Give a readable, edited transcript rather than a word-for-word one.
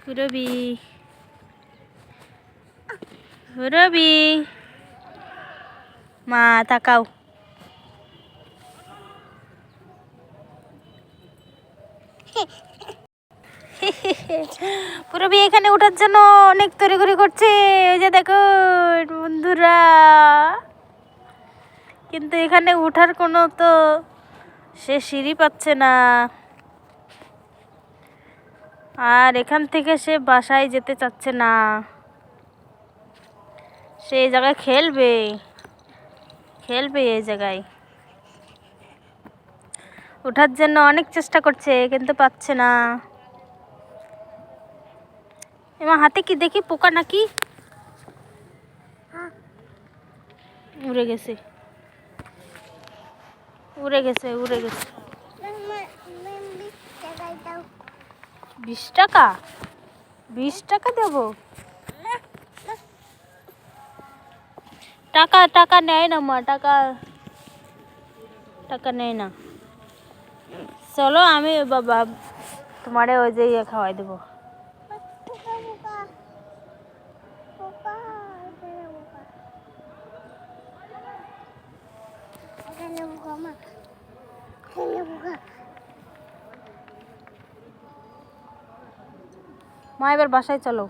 রবি রবি মা তাকাও। পুরবি এখানে ওঠার জন্য অনেক তড়িঘড়ি করছে, ওই যে দেখো বন্ধুরা। কিন্তু এখানে ওঠার কোনো তো সে সিঁড়ি পাচ্ছে না, আর এখান থেকে সে বাসায় যেতে চাচ্ছে না। সে এই জায়গায় খেলবে খেলবে এই জায়গায়। ওঠার জন্য অনেক চেষ্টা করছে কিন্তু পাচ্ছে না। এমা হাতে কি দেখি, পোকা নাকি? উড়ে গেছে উড়ে গেছে উড়ে গেছে। 20 টাকা? 20 টাকা দেবো? টাকা টাকা নেয় না মা, টাকা টাকা নেয় না। চলো আমি বাবা তোমারে ওই যে ইয়ে খাওয়াই দেবো। মা এবার বাসায় চলো।